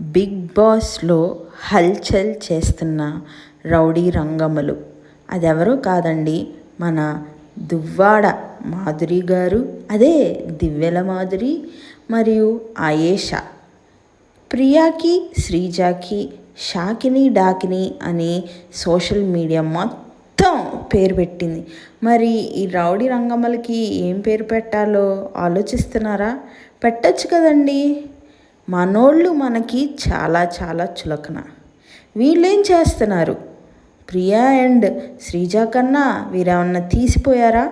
Big బాస్లో హల్చల్ చేస్తున్న రౌడీ రంగమ్మలు. అదెవరో కాదండి, మన దువ్వాడ మాధురి గారు, అదే దివ్యల మాధురి మరియు ఆయేషా. ప్రియాకి, శ్రీజాకి షాకిని డాకిని అని సోషల్ మీడియా మొత్తం పేరు పెట్టింది. మరి ఈ రౌడీ రంగమ్మలకి ఏం పేరు పెట్టాలో ఆలోచిస్తున్నారా? పెట్టచ్చు కదండి. మనోళ్ళు మనకి చాలా చాలా చులకన. వీళ్ళేం చేస్తున్నారు? ప్రియా అండ్ శ్రీజ కన్నా వీరేమన్నా తీసిపోయారా?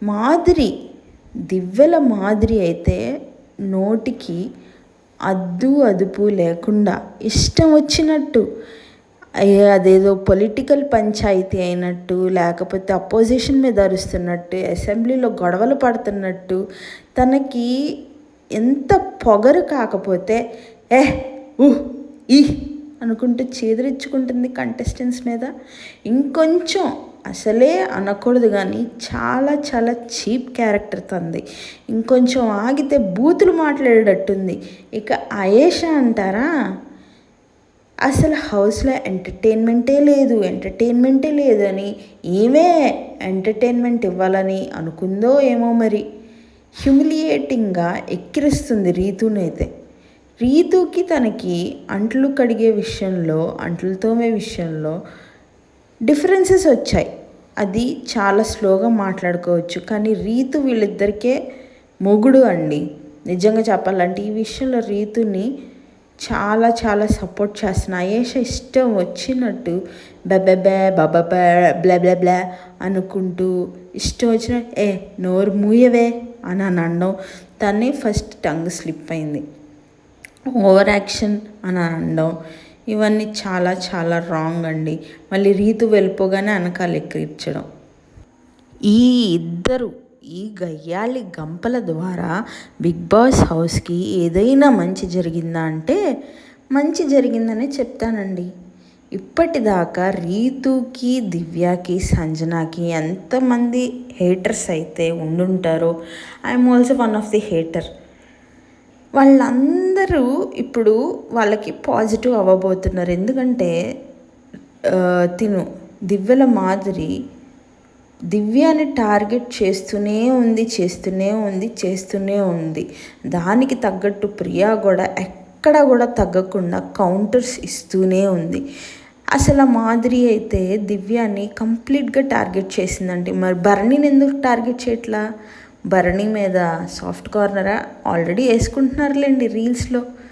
మాధురి, దివ్యల మాధురి అయితే నోటికి అదుపు లేకుండా ఇష్టం వచ్చినట్టు, అదేదో పొలిటికల్ పంచాయతీ అయినట్టు, లేకపోతే అపోజిషన్ మీద అరుస్తున్నట్టు, అసెంబ్లీలో గొడవలు పడుతున్నట్టు, తనకి ఎంత పొగరు కాకపోతే ఈ అనుకుంటూ చేదరించుకుంటుంది కంటెస్టెంట్స్ మీద. ఇంకొంచెం అసలే అనకూడదు కానీ చాలా చాలా చీప్ క్యారెక్టర్ తంది. ఇంకొంచెం ఆగితే బూతులు మాట్లాడేటట్టుంది. ఇక ఆయేషా అంటారా, అసలు హౌస్లో ఎంటర్టైన్మెంటే లేదు అని ఈమె ఎంటర్టైన్మెంట్ ఇవ్వాలని అనుకుందో ఏమో మరి. హ్యూమిలియేటింగ్గా ఎక్కిరిస్తుంది రీతునైతే. రీతుకి తనకి అంట్లు కడిగే విషయంలో, అంట్లు తోమే విషయంలో డిఫరెన్సెస్ వచ్చాయి. అది చాలా స్లోగా మాట్లాడుకోవచ్చు. కానీ రీతు వీళ్ళిద్దరికే మొగుడు అండి. నిజంగా చెప్పాలంటే ఈ విషయంలో రీతుని చాలా చాలా సపోర్ట్ చేస్తున్నా. ఆయేషా ఇష్టం వచ్చినట్టు బెబెబే బబబే బ్లా బ్లా బ్లా అనుకుంటూ ఇష్టం వచ్చిన నోరు మూయవే అని అనడం. తనే ఫస్ట్ టంగ్ స్లిప్ అయింది. ఓవర్ యాక్షన్ అని అనడం, ఇవన్నీ చాలా చాలా రాంగ్ అండి. మళ్ళీ రీతు వెళ్ళిపోగానే వెనకాల ఎక్కిరించడం. ఈ ఇద్దరు ఈ గయ్యాలి గంపల ద్వారా బిగ్ బాస్ హౌస్కి ఏదైనా మంచి జరిగిందా అంటే మంచి జరిగిందనే చెప్తానండి. ఇప్పటిదాకా రీతుకి, దివ్యకి, సంజనాకి ఎంతమంది హేటర్స్ అయితే ఉండుంటారో, I'm also one of the hater. వాళ్ళందరూ ఇప్పుడు వాళ్ళకి పాజిటివ్ అవ్వబోతున్నారు. ఎందుకంటే దివ్యల మాధురి దివ్యాని టార్గెట్ చేస్తూనే ఉంది. దానికి తగ్గట్టు ప్రియా కూడా ఎక్కడ కూడా తగ్గకుండా కౌంటర్స్ ఇస్తూనే ఉంది. అసలు మాధురి అయితే దివ్యాని కంప్లీట్గా టార్గెట్ చేసిందండి. మరి భరణిని ఎందుకు టార్గెట్ చేయట్లా? భరణి మీద సాఫ్ట్ కార్నరా ఆల్రెడీ వేసుకుంటున్నారులేండి రీల్స్లో.